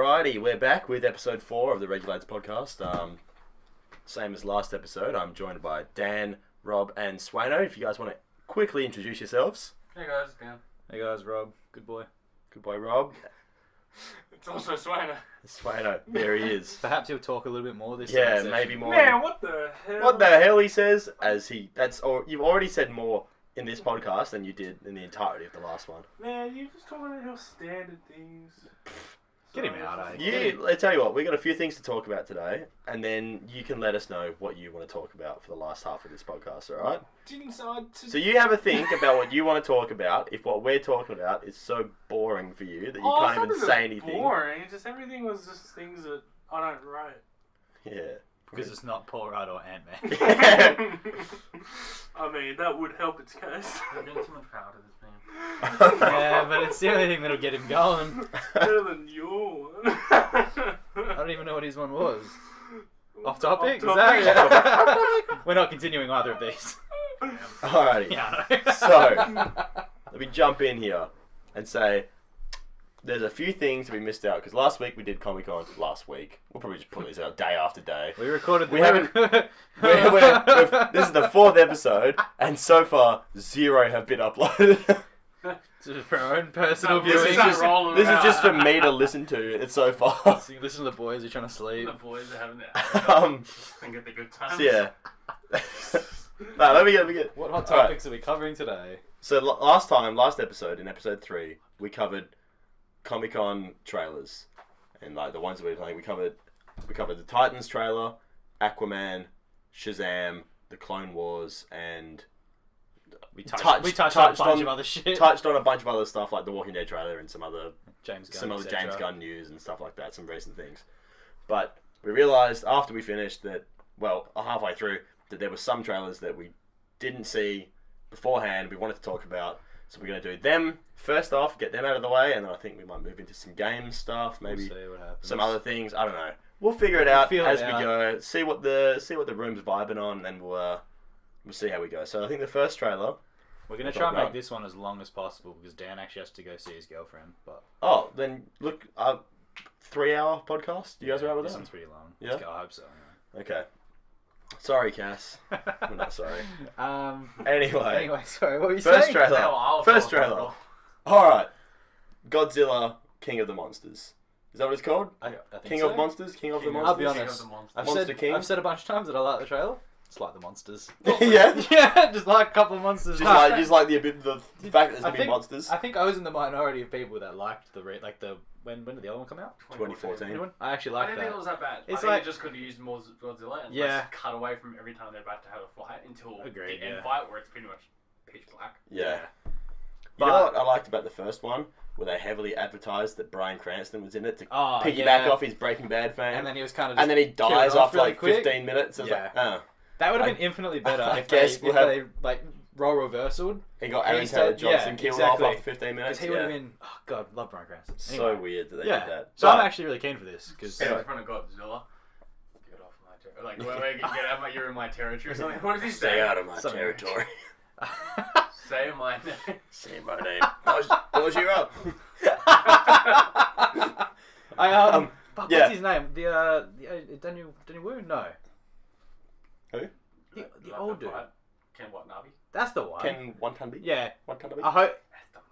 Alrighty, we're back with episode 4 of the Regulads podcast. Same as last episode, I'm joined by Dan, Rob, and Swano. If you guys want to quickly introduce yourselves. Hey guys, Dan. Hey guys, Rob. Good boy. Good boy, Rob. It's also Swano. Swano, there he is. Perhaps he'll talk a little bit more this Yeah, session. maybe more. Man, what the hell? What the hell he says, you've already said more in this podcast than you did in the entirety of the last one. Man, you just talking about how standard things. Get him out, eh? I tell you what, we got a few things to talk about today, and then you can let us know what you want to talk about for the last half of this podcast, alright? So you have a think about what you want to talk about, if what we're talking about is so boring for you that you can't even say anything. Boring, it's just everything was just things that I don't write. Yeah. Because it's not Paul Rudd or Ant-Man. I mean, that would help its case. I'm getting too much proud of this man. Yeah, but it's the only thing that'll get him going. Better than your one. I don't even know what his one was. Off topic? Is topic. that it? We're not continuing either of these. Alrighty. Yeah, I know. So, let me jump in here and say there's a few things that we missed out because last week we did Comic Con. Last week, we'll probably just put these out day after day. We recorded. We haven't. This is the 4th episode, and so far 0 have been uploaded. Just for our own personal This is viewing. just- This is just for me to listen to. It's so far. So you listen to the boys who are trying to sleep. The boys are having their and get the good times. So yeah. No, let me get. What hot Alright. topics are we covering today? So last episode, in episode 3, we covered Comic Con trailers, and like the ones that we were playing. We covered the Titans trailer, Aquaman, Shazam, the Clone Wars, and We touched on a bunch of other shit. touched on a bunch of other stuff like the Walking Dead trailer and some other James Gunn, James Gunn news and stuff like that, some recent things. But we realised after we finished that, well, halfway through, that there were some trailers that we didn't see beforehand we wanted to talk about. So we're going to do them first off, get them out of the way, and then I think we might move into some game stuff, maybe We'll see what happens. some other things. I don't know. We'll figure it out feel as it we out. go. See what the room's vibing on, and then we'll see how we go. So I think the first trailer. We're going to try and make this one as long as possible because Dan actually has to go see his girlfriend. But Oh, then look, 3-hour podcast. You guys are out with this that? one's pretty long. Yeah? I hope so. Okay. Sorry, Cass. I'm not sorry. Anyway, Anyway, sorry, what were you first saying? trailer. Hell, I'll First follow trailer. that. Alright. Godzilla, King of the Monsters. Is that what it's called? I think King so. of Monsters? King of the King of- I'll be Monsters? honest. King of the Monsters. I've said a bunch of times that I like the trailer. It's like the monsters. Yeah? Yeah, just like a couple of monsters. Just like the fact that there's I going to be think- monsters. I think I was in the minority of people that liked the when did the other one come out? 2014. Anyone? I actually I liked didn't think it that. was that bad. It's I think like- it just could have used more Godzilla and Yeah. less cut away from every time they're about to have a fight until Agreed, the end yeah. fight where it's pretty much pitch black. Yeah. You But- know what I liked about the first one? Where they heavily advertised that Bryan Cranston was in it to Oh, piggyback yeah. off his Breaking Bad fame. And then he was kind of. And then he dies after like 15 minutes. It was Yeah. like, oh. That would have I- been infinitely better I if guess they, we'll if have- they like role reversaled. He got Aaron He's Taylor done- Johnson yeah, killed exactly. off after 15 minutes. Because he would have been. Oh god, love Bryan Cranston. So Anyway. weird that they Yeah. did that. So But- I'm actually really keen for this because Stand in front of Godzilla. Get off my territory. Like, wait, get out of my, you're in my territory or something. What does he say? Stay out of my Something. territory. Say my name. Say my name. Pause you up. Fuck, yeah. what's his name? The Daniel Wu? No. Who? The old dude. Ken Watanabe. That's the one. Ken Watanabe? Yeah. Watanabe?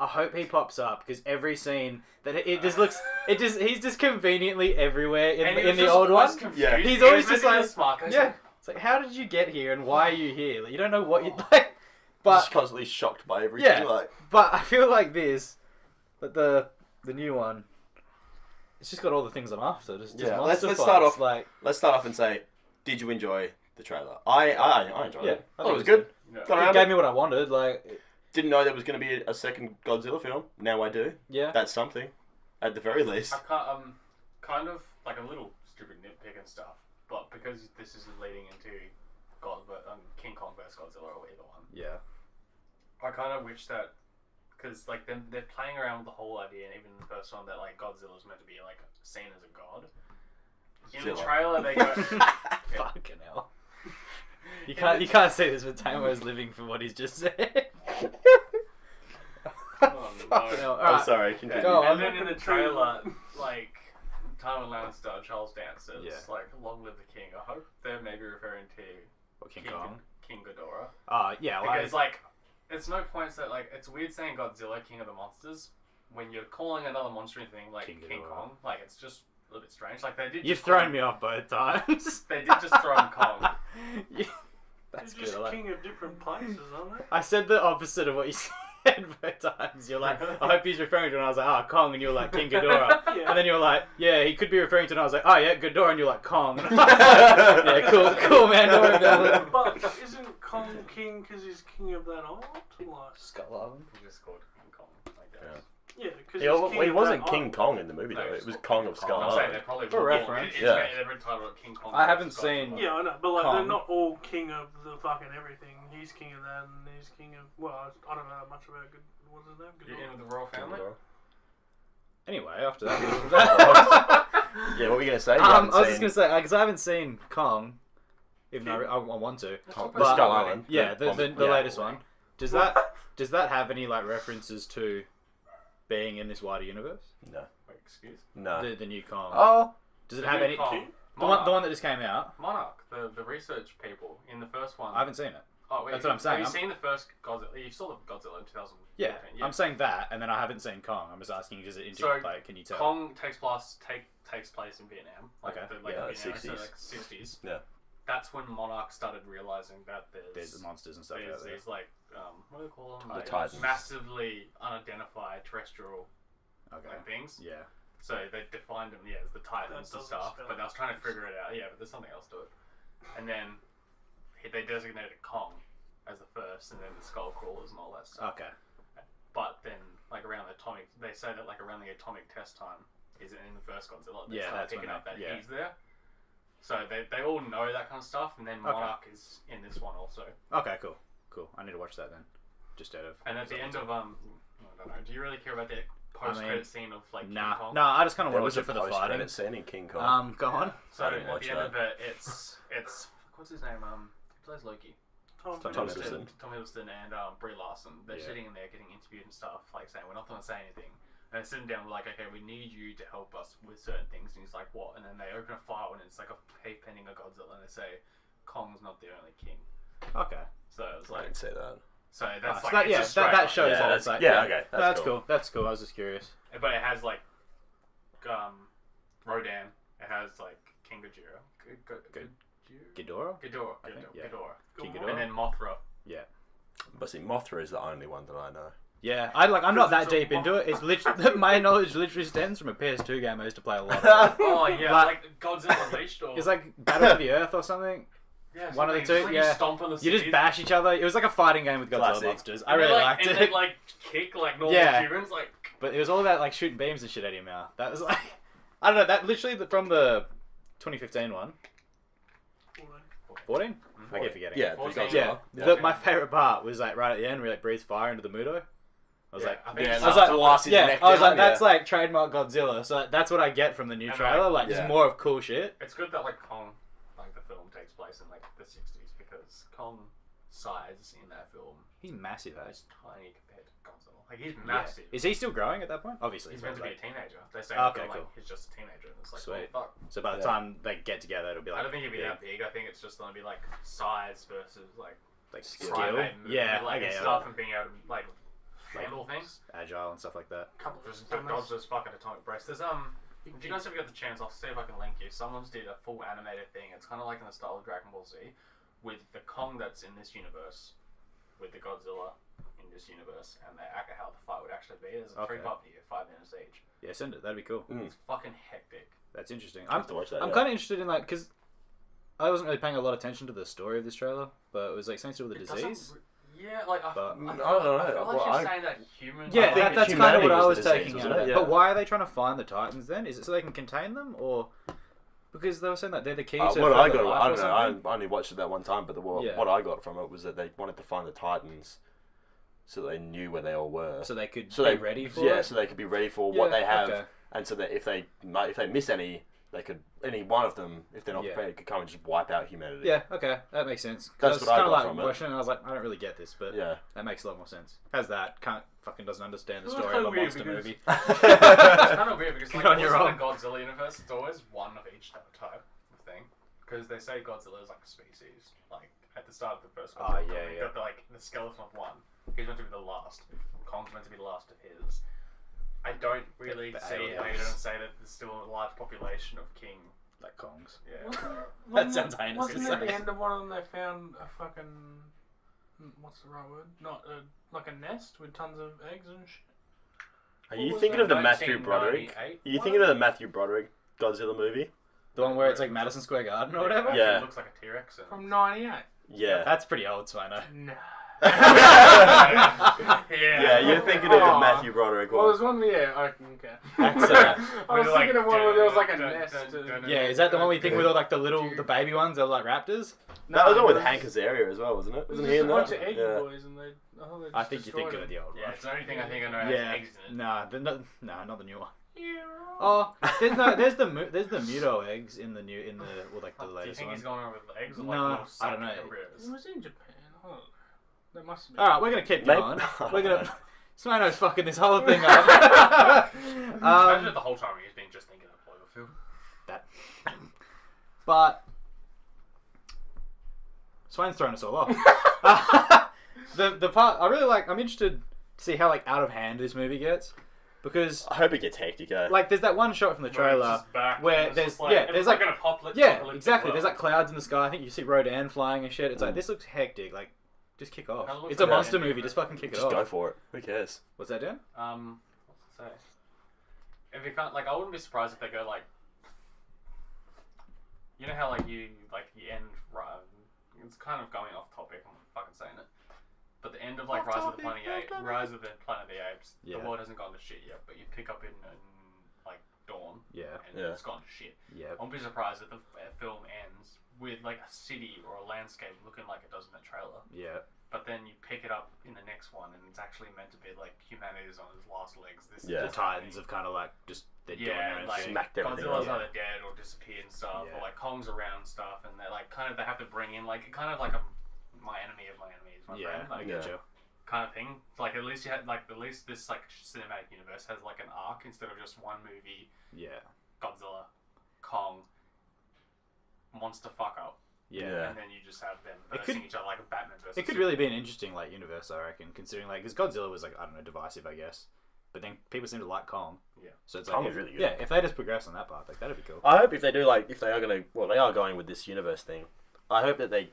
I hope he pops up because every scene that it just looks he's just conveniently everywhere in the old one. Yeah. He's always just like smart. yeah. It's like how did you get here and why are you here? Like, you don't know what you like. But Just constantly shocked by everything. Yeah. Like, but I feel like this, but the new one, it's just got all the things I'm after. Just Yeah, monster let's fights, start off- like let's start off and say, did you enjoy the trailer? I enjoyed Yeah, it. I I thought thought it it was was good. Yeah. Got it around gave it. me what I wanted. Like Didn't know there was going to be a second Godzilla film. Now I do. yeah, That's something, at the very least. I can't, kind of like a little stupid nitpick and stuff, but because this is leading into King Kong vs Godzilla or either one, yeah. I kind of wish that because like they're playing around with the whole idea, and even in the first one that like Godzilla's meant to be like seen as a god. In the Zilla. trailer, they go. Fucking hell. You can't say this with Tamo's living for what he's just said. Oh, no. Fucking hell. I'm Alright. sorry, continue. Go on. And then in the trailer, like Tywin Lannister, Charles Dance says, Yeah. like, long live the king. I hope they're maybe referring to What, King Kong? King Ghidorah. Yeah, Because, like, it's no point that, like, it's weird saying Godzilla, King of the Monsters, when you're calling another monster thing, like, King Kong. Like, it's just a little bit strange. Like, they did. You've thrown me off both times. They did just throw in Kong. Yeah, that's They're good. just king of different places, aren't they? I said the opposite of what you said both times. You're like, I hope he's referring to it. And I was like, oh, Kong. And you were like, King Ghidorah. Yeah. And then you were like, yeah, he could be referring to it. And I was like, oh, yeah, Ghidorah. And you're like, Kong. Yeah, cool, man. Don't worry about it. But isn't Kong king because he's king of that island? Like, Skull Island. He just called King Kong, I guess. yeah, because He wasn't King Kong in the movie though. It was Kong of Skull I'm saying Island. they probably For will- reference. Yeah. They've entitled it King Kong. I haven't versus seen- Godzilla. Yeah, I know, but like Kong. they're not all king of the fucking everything. He's king of that, and he's king of. Well, I don't know much about good. What's his name? You're in with the royal family? Anyway, after that. Yeah, what were you gonna say? I was just gonna say because I haven't seen Kong, even though I want to. Kong, But- Skull Island. Yeah, the yeah. latest one. Does that have any like references to being in this wider universe? No, Wait, excuse? no. The new Kong. Oh, Does it The have new any? Kong. The one that just came out. Monarch, the research people in the first one. I haven't seen it. Oh, wait, That's what I'm saying. Have you seen the first Godzilla? You saw the Godzilla in 2014. Yeah, I'm saying that, and then I haven't seen Kong. I'm just asking, does it integrate? Like, can you tell? Kong takes place in Vietnam. Like Okay. The, like Yeah, Vietnam, so 60s. like 60s. Yeah. That's when Monarch started realizing that There's the monsters and stuff there's out there. these like what do they call them? The Like, Titans. massively unidentified terrestrial Okay. like things. Yeah. So they defined them, as the Titans and doesn't stuff. spell But I was trying to figure it out. Yeah, but there's something else to it. And then they designated Kong as the first, and then the Skull Crawlers and all that stuff. Okay. But then, like around the atomic, they say that like around the atomic test time is in the first Godzilla. They Yeah, start that's when picking up that yeah. he's there. So they all know that kind of stuff, and then Monarch is in this one also. Okay. Cool. I need to watch that then. Just out of. And at the end of I don't know. Do you really care about the post-credit scene of like King Kong? No. I just kind of there want was to a watch it for the fighting. post-credit scene in King Kong. Go on. So I at didn't the watch end that. of it, it's what's his name? He plays Loki. Tom Tom Hiddleston. Hiddleston. Tom Hiddleston and Brie Larson. They're Yeah. sitting in there getting interviewed and stuff, like saying we're not going to say anything. And they're sitting down, we're like, okay, we need you to help us with certain things. And he's like, what? And then they open a file and it's like a cave painting of Godzilla, and they say Kong's not the only king. Okay. So it was I like, didn't say that. so that's So like that, it's yeah, just that straight up. shows Yeah, that that's- it's like yeah, okay, that's cool. That's cool. I was just curious. But it has like Rodan. It has like King Ghidorah. Ghidorah. Ghidorah. I think, yeah. Ghidorah. King Ghidorah. Ghidorah. And then Mothra. Yeah. But see, Mothra is the only one that I know. Yeah, I'm not that Because it's deep a into it. It's literally my knowledge literally stems from a PS2 game I used to play a lot. Of. Oh yeah, Like- like Godzilla Unleashed or It's like Battle for the Earth or something. yeah, one of the something. two, Like yeah. You stomp on the You just cities. bash each other. It was like a fighting game with Godzilla Classic. monsters. I And really they, like, liked and it. they like kick like normal Yeah. humans, like But it was all about like shooting beams and shit out of your mouth. That was like, I don't know. That literally from the 2015 one. 14? I keep forgetting. Yeah, the 14. Godzilla. Yeah. My favorite part was like right at the end where he like breathes fire into the Muto. I was Yeah, like, I think Yeah, it's I was after- like, blast his yeah, neck I was down, like, that's yeah. like trademark Godzilla. So that's what I get from the new And, trailer. Like, yeah. just more of cool shit. it's good that like Kong, like the film takes place in like the 60s because Kong size in that film He's massive, eh? is tiny compared to Godzilla. Like he's massive. Is he still growing at that point? Obviously. He's meant to be a teenager. They say Okay, like cool. he's just a teenager. And it's like, Sweet. oh, fuck. So by the Yeah. time they get together, it'll be like. I don't think he'd be big, that big. I think it's just gonna be like size versus like like Skill. skill. primate movement, Yeah, like okay, and stuff and being able to like handle things. agile and stuff like that. Couple Just of dodge those fucking atomic breasts. There's if you guys ever get the chance, I'll see if I can link you. Someone's did a full animated thing. It's kind of like in the style of Dragon Ball Z, with the Kong that's in this universe, with the Godzilla in this universe, and they act how the fight would actually be. There's a Okay. 3-part video, 5 minutes each. Yeah, send it. That'd be cool. Mm. It's fucking hectic. That's interesting. I have to watch that. I'm yeah. kind of interested in like because I wasn't really paying a lot of attention to the story of this trailer, but it was like something to do with the It doesn't disease. Yeah, like I But- feel I don't know. like Well, you're I- saying that humans. Yeah, I think that's kind of humanity what I was was the disease, taking wasn't out of it? it. Yeah. But why are they trying to find the Titans then? Is it so they can contain them, or because they were saying that they're the key to What further I got, life I or don't know. I something? only watched it that one time, but Yeah. what I got from it was that they wanted to find the Titans, so they knew where they all were. So they could So be they ready for yeah, it. so they could be ready for what Yeah, they have, okay. and so that if they miss any, they could, any one of them, if they're not Yeah. prepared, could come and just wipe out humanity. Yeah, okay, that makes sense. That's what I got like from it. watching and I was like, I don't really get this, but Yeah. that makes a lot more sense. Has that fucking doesn't understand the Well, story it's of a kinda monster weird movie. It's kind of weird because like Good on your in own. the Godzilla universe, it's always one of each type of thing. Because they say Godzilla is like a species. Like at the start of the first Godzilla, yeah, film, yeah. got the skeleton of one. He's meant to be the last. Kong's meant to be the last of his. I don't really The see how you aliens. don't say that there's still a large population of King. Like Kongs. Yeah. That sounds heinous to Wasn't at say. the end of one of them they found a fucking what's the right word? Not like a nest with tons of eggs and shit. Are What you was thinking that, of the Matthew Broderick? 1998? Are you thinking of the Matthew Broderick Godzilla movie? The one where it's like Madison Square Garden or whatever? Yeah. It looks like a T-Rex. From '98. Yeah. That's pretty old, Swino. No. Yeah, you're thinking of the Aw. Matthew Broderick Well, one. there's one. Yeah, okay. That's, I was thinking of one where there was like a nest. Yeah, is that the one we think with all like the baby ones? They're like raptors? That was the one with it Hank Azaria as well, wasn't it? It was Wasn't just he a in bunch that? of egg Yeah. boys, and they. thought they I just think you're thinking destroyed of the old Yeah, one. it's the only thing I think I know has Yeah, eggs in it. nah, not the new one. Yeah. Oh, there's the Muto eggs in the like the Do you latest think one. he's going on with eggs or No, like little I don't know. It was in Japan. Oh, that must have been. All right, we're gonna keep Maybe- going. We're gonna. Swino's fucking this whole thing up. Imagine the whole time he's been just thinking of Cloverfield. That. But Swain's thrown us all off. The part I really like. I'm interested to see how like out of hand this movie gets, because I hope it gets hectic, eh? like there's that one shot from the trailer where there's there's like an apocalypse. yeah, exactly. There's like clouds in the sky. I think you see Rodan flying and shit. It's like this looks hectic. Like, just kick off. Kinda looks It's a like monster that. movie. Just fucking kick it Just off. go for it. Who cares? What's that, Dan? What's it say? If you can't, like, I wouldn't be surprised if they go like, you know how like you end right. It's kind of going off topic. I'm fucking saying it. But the end of like Rise of the Planet of the Apes, Yeah. the world hasn't gone to shit yet. But you pick up in like Dawn, Yeah. and Yeah. it's gone to shit. Yeah. I won't be surprised if the film ends with like a city or a landscape looking like it does in the trailer. Yeah. But then you pick it up in the next one, and it's actually meant to be like humanity is on its last legs. This Yeah. is The Titans have kind of like just they're doing their yeah, own like thing. Smacked everything Godzilla's up. either dead or disappeared and stuff, Yeah. or like Kong's around stuff, and they're like kind of they have to bring in like kind of like a my enemy of my enemy is my Yeah, friend, I like get Yeah. you. kind of thing. Like at least you had like at least this like cinematic universe has like an arc instead of just one movie. Yeah. Godzilla, Kong, monster fuck up, Yeah. Yeah. and then you just have them It versing could- each other like a Batman versus. It could really be an interesting like universe, I reckon, considering like because Godzilla was like I don't know divisive, I guess, but then people seem to like Kong. Yeah. So it's Kong like was really good. Yeah, if they just progress on that path, like that'd be cool. I hope if they do if they are gonna, they are going with this universe thing. I hope that they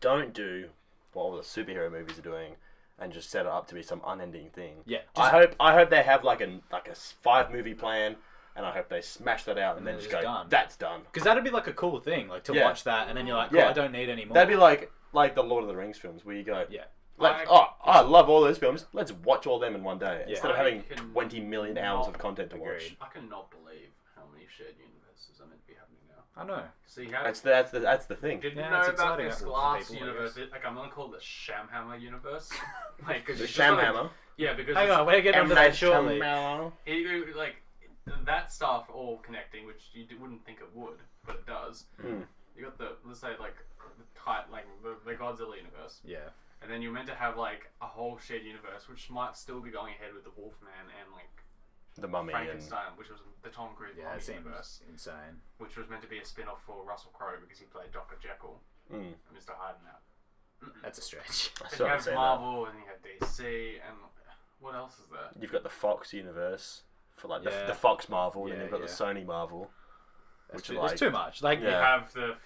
don't do what all the superhero movies are doing, and just set it up to be some unending thing. Yeah. I hope they have like a 5-movie plan, and I hope they smash that out and then they're just just go, done. that's done. Because that'd be like a cool thing, like to Yeah. watch that, and then you're like, cool, Yeah. I don't need any more. That'd be like the Lord of the Rings films, where you go, Yeah. I love all those films. Let's watch all them in one day Yeah. instead of I having can 20 million hours of not content to watch. Agreed. I cannot believe how many shared universes are meant to be happening now. I know. See how That's the thing. did you Yeah, know it's about exciting this for glass people, I universe? Like I'm gonna call it the Shamhammer universe. Like 'cause The it's just like- Shamhammer. Yeah, because Hang it's- on, we're getting onto that shortly. like that stuff all connecting, which you wouldn't think it would, but it does. Mm. You got the let's say like the Godzilla universe, Yeah. and then you're meant to have like a whole shared universe, which might still be going ahead with the Wolfman and like The Mummy and Frankenstein, which was the Tom Cruise Yeah, Mummy it seems universe, insane. which was meant to be a spin-off for Russell Crowe because he played Dr. Jekyll Mm. and Mr. Hyde now. That's a stretch. I And still you haven't have seen that. Marvel and you have DC and what else is there? You've got the Fox universe for like Yeah. the Fox Marvel, and Yeah, then you've got yeah. the Sony Marvel. That's Which too, are like- it's too much. Like, You Yeah. have the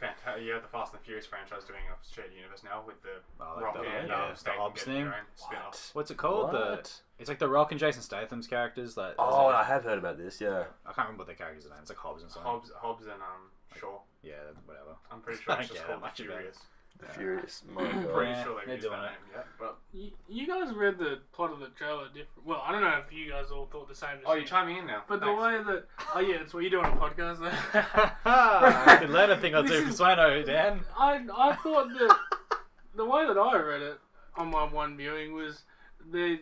Fast and Furious franchise doing a shared universe now with the like Rock the- and yeah, the Statham Hobbs getting thing. their own spin-off. what's it called? What? It's like the Rock and Jason Statham's characters. Like, Oh, is it- I have heard about this. Yeah. I can't remember what their characters are named. It's like Hobbs and something. Hobbs and Shaw. Yeah, whatever. I'm pretty I sure don't it's just care called that much the about Furious. The Yeah. Furious. My I'm God. pretty Yeah, sure they're they've used doing that it. name yet, but You guys read the plot of the trailer different. Well, I don't know if you guys all thought the same. as oh, me. you're chiming in now. But the Thanks. way that that's what you do on a podcast. I can learn a thing or two This from is- Swino, Dan. I thought that the way that I read it on my one viewing was they'd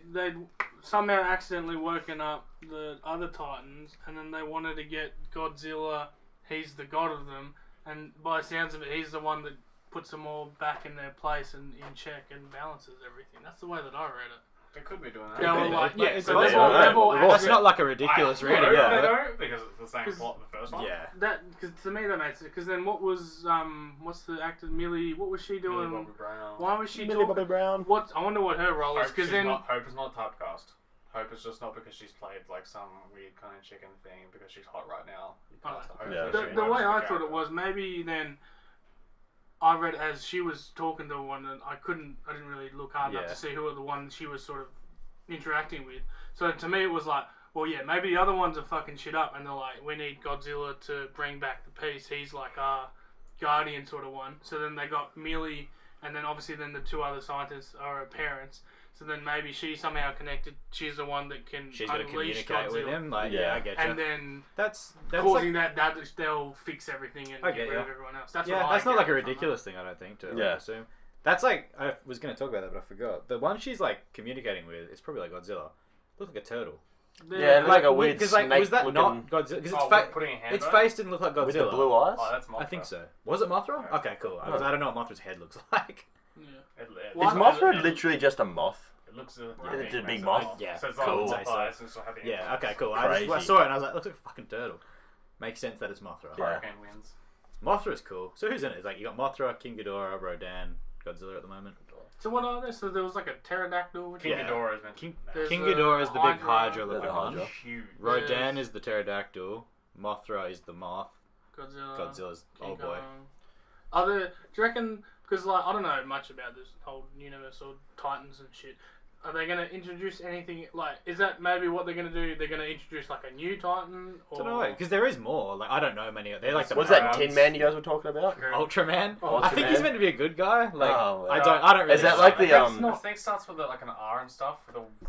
somehow accidentally woken up the other Titans, and then they wanted to get Godzilla he's the god of them, and by the sounds of it, he's the one that puts them all back in their place and in check and balances everything. That's the way that I read it. They could be doing that. They were be. like, Yeah, yeah, it's so possible. they've all Well, it's acted- not like a ridiculous I reading. hope yeah. they but- don't, because it's the same 'Cause- plot in the first one. Yeah. That because to me that makes it. Because then what was what's the actor Millie? What was she Millie doing? Bobby Brown. Why was she Millie Bobby talking? Brown. What I wonder what her role is. Hope, Because then Hope is not typecast. Hope is just not because she's played like some weird kind of chicken thing because she's hot right now. You cast her. Hope Yeah. because she the knows way I the thought it character. was, maybe then I read as she was talking to one, and I didn't really look hard enough Yeah. to see who were the ones she was sort of interacting with. So to me, it was like, well, yeah, maybe the other ones are fucking shit up, and they're like, we need Godzilla to bring back the peace. He's like our guardian sort of one. So then they got Millie, and then obviously then the two other scientists are her parents. So then maybe she's somehow connected. She's the one that can She's going to unleash communicate with Godzilla. him. Like, Yeah. yeah, I get you. And then That's causing like, that they'll fix everything and I get get rid ya. of everyone else. That's yeah, what that's I not like a gathered from ridiculous thing, I don't think, to Yeah. assume. That's like, I was going to talk about that, but I forgot. The one she's like communicating with is probably like Godzilla. Looks like a turtle. that. Yeah, like a weird Because like, was that snake not looking- Godzilla? Because Oh, its putting a hand its on face didn't look like Godzilla. with the blue eyes. Oh, that's Mothra. I think so. Was it Mothra? Yeah. Okay, cool. Oh. I don't know what Mothra's head looks like. Yeah. Well, Is Mothra literally just a moth? It looks It's a big makes it moth. moth. Yeah, So it's cool. not Mothra, it's just having Yeah, okay, cool. Crazy. I saw it and I was like, it looks like a fucking turtle. Makes sense that it's Mothra. Yeah. Hurricane winds. Mothra is cool. So who's in it? It's like you got Mothra, King Ghidorah, Rodan, Godzilla at the moment. So what are there? So there was like a pterodactyl. Which King Yeah. Ghidorah is meant to King, be There's King a Ghidorah is the big Hydra. Hydra There's looking a one. Hydra. huge. Rodan There's- is the pterodactyl. Mothra is the moth. Godzilla's King old boy. Kong. Are there? Do you reckon? Because like I don't know much about this whole universe or Titans and shit. Are they going to introduce anything like? Is that maybe what they're going to do? They're going to introduce like a new Titan or I don't know, because there is more. Like I don't know many. They're like the What's that Browns. Tin Man you guys were talking about? Ultraman. Oh, I think he's Ultraman. meant to be a good guy. Like Oh, I don't really. Is that know. like the The thing starts with like an R and stuff.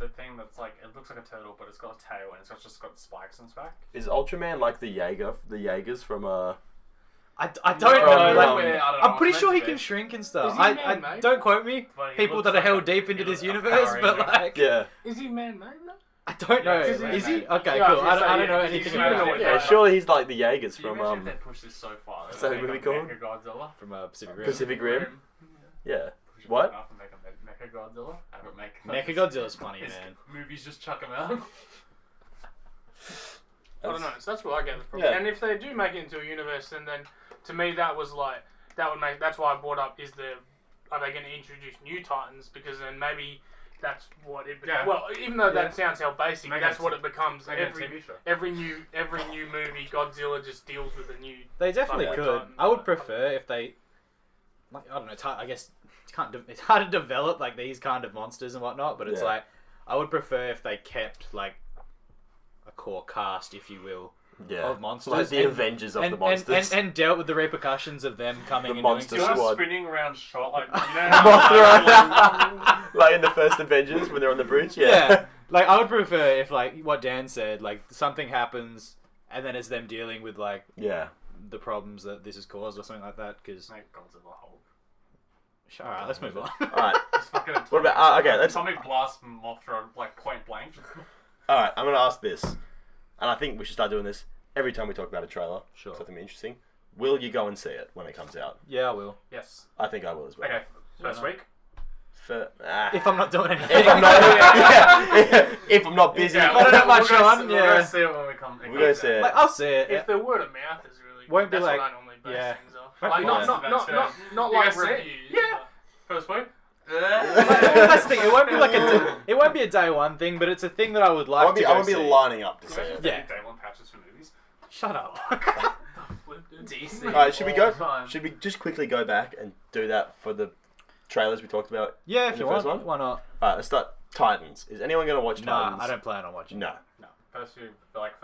The thing that's like it looks like a turtle, but it's got a tail and it's just got spikes in its back. Is Ultraman like the Jaegers from I don't From, know. I Like, don't know I'm what's pretty meant sure to he be. can shrink and stuff. Is he I man-made? don't quote me. But he People looks that are like held a- deep he into this looks like a universe, Power but Ranger. like Yeah. Is he man-made though? I don't know. Yeah, is Is he he? man-made? Okay, Yeah, I was cool. I gonna don't say, know yeah, anything he's about human. it. Yeah, surely he's like the Jaegers Can you from imagine if they pushed this so far? that so they who make we a called? Mechagodzilla? From Pacific Rim. Pacific Rim. Yeah. Push it What? enough and make a Mechagodzilla? Have it make Mechagodzilla's funny, his man. Movies just chuck him out. I don't know. So that's what I gathered from Yeah. it. And if they do make it into a universe, then to me that was like that would make. That's why I brought up are they going to introduce new Titans? Because then maybe that's what it. Yeah. Well, even though Yeah. that sounds how basic, Make that's it what a- it becomes. Like a TV show. Every new movie, Godzilla just deals with a new. They definitely Like, could. I would prefer if they, like, I don't know. It's hard, I guess it's hard to develop like these kind of monsters and whatnot. But it's Yeah. like I would prefer if they kept like a core cast, if you will, Yeah. of monsters, Like the Avengers of the monsters. and dealt with the repercussions of them coming The and monster doing Do stuff. a squad. spinning around shot like Mothra. Like in the first Avengers when they're on the bridge. Yeah, like I would prefer if like what Dan said, like something happens and then it's them dealing with like Yeah. the problems that this has caused or something like that. Because Make Godzilla whole. all right, let's move on. All right. Just fucking What about? Okay. Let's. Atomic blast Mothra like point blank. All right. I'm gonna ask this, and I think we should start doing this every time we talk about a trailer. Sure. Something interesting. Will you go and see it when it comes out? Yeah, I will. Yes. I think I will as well. Okay. First week. If I'm not doing anything. If I'm not, yeah, if I'm not busy, I don't have much on, We're yeah. gonna see it when we come. We're gonna see it. Like I'll see it. If the word of mouth is really good, Won't be that's like- what I normally base yeah. things off. Won't Like, be not like- not You like guys see it? reviews. Yeah. First week. That's the thing. It won't be like it won't be a day one thing, but it's a thing that I would like I to go won't be see. lining up to see it. Yeah. Day one patches for movies. Shut up. DC. All right, should we go? All the time. Should we just quickly go back and do that for the trailers we talked about? Yeah, In if the you first want. one? Why not? All right, let's start. Titans. Is anyone gonna watch Nah, Titans? I don't plan on watching. No. No. First few,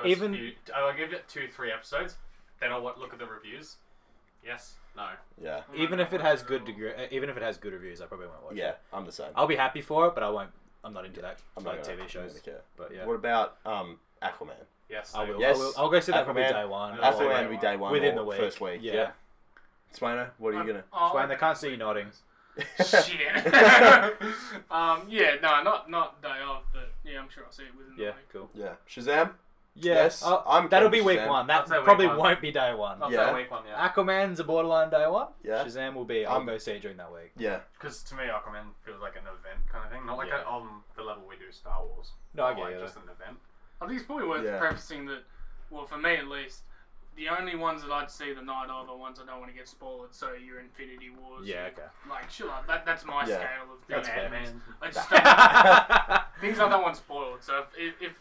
Even- few. I'll give it 2-3 episodes. Then I'll look at the reviews. Yes. No. Yeah. Even if it has good even if it has good reviews, I probably won't watch Yeah, it. I'm the same. I'll be happy for it, but I won't. I'm not into that. I'm like not TV gonna shows. care. But yeah, What about Aquaman? Yes. I will. Yes. I'll go see that probably Aquaman. day one. That's Aquaman day will be one. day one Within or the week. first week. Yeah. Swano, what are you gonna? Swain, they can't see you nodding. Shit. Yeah, no, not day of, but yeah, I'm sure I'll see it within the Yeah, week. cool. Yeah. Shazam. Yes, I'm that'll keen be for week Shazam. one. That I'd say week probably one. won't be day one. I'll Yeah. say week one, yeah. Aquaman's a borderline day one. Yeah. Shazam will be. I'll go see it during that week. Yeah. Because to me, Aquaman feels like an event kind of thing, not like Yeah. on the level we do Star Wars. No, I Not get like you. just an event. I think it's probably worth Yeah. prefacing that, well, for me at least, the only ones that I'd see the night of are ones I don't want to get spoiled. So your Infinity Wars, Yeah. Okay. like sure, that's my Yeah. scale of That's fair. Man. I just don't, things I don't want spoiled. So if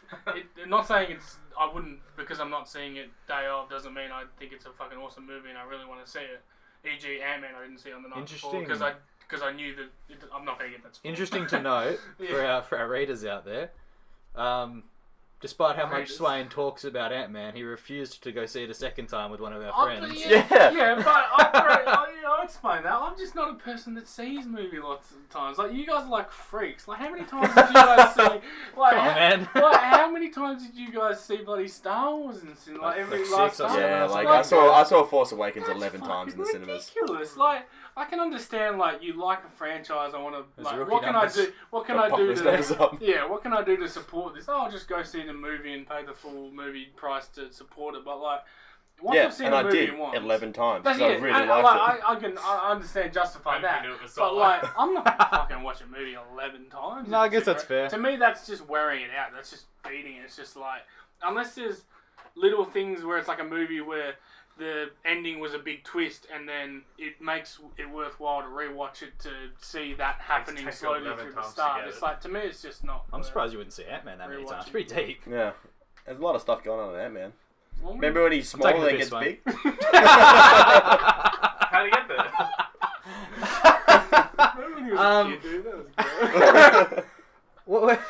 not saying it's, I wouldn't, because I'm not seeing it day of doesn't mean I think it's a fucking awesome movie and I really want to see it. E.g. Ant-Man I didn't see on the night before Interesting. because I knew that I'm not going to get that spoiled. Interesting to note for our readers out there. Despite how much Readers. Swain talks about Ant-Man, he refused to go see it a second time with one of our Oh, friends. but Yeah. yeah, but I'll explain that. I'm just not a person that sees movie lots of times. Like, you guys are like freaks. Like, how many times did you guys see? Like, Come on, man. like, how many times did you guys see bloody Star Wars and like Like every 6 last or time? Yeah, something. like I saw Force Awakens That's 11 times in the fucking cinemas. ridiculous. Like, I can understand, like, you like a franchise. I want to, There's like, rookie what can numbers. I do? What can Gotta I pop do those numbers to? up. Yeah, what can I do to support this? Oh, I'll just go see the movie and pay the full movie price to support it. But like, once Yeah, I've seen and the I movie did once, 11 times that's because I it. really And, liked it. like, I understand justify Maybe that, we do it with but Solo. like, I'm not gonna fucking watch a movie 11 times. No, I guess that's fair. To me, that's just wearing it out. That's just beating it. It's just like, unless there's little things where it's like a movie where the ending was a big twist, and then it makes it worthwhile to rewatch it to see that happening take slowly 11 through the times to start. get It's it. like, to me, it's just not. I'm worth surprised you wouldn't see Ant-Man that many times. It's pretty deep. Yeah. There's a lot of stuff going on in Ant-Man. Well, Remember when he's small taking and the then gets piss, mate. big? How do you get there? Remember when he was a kid, dude? That was great. What,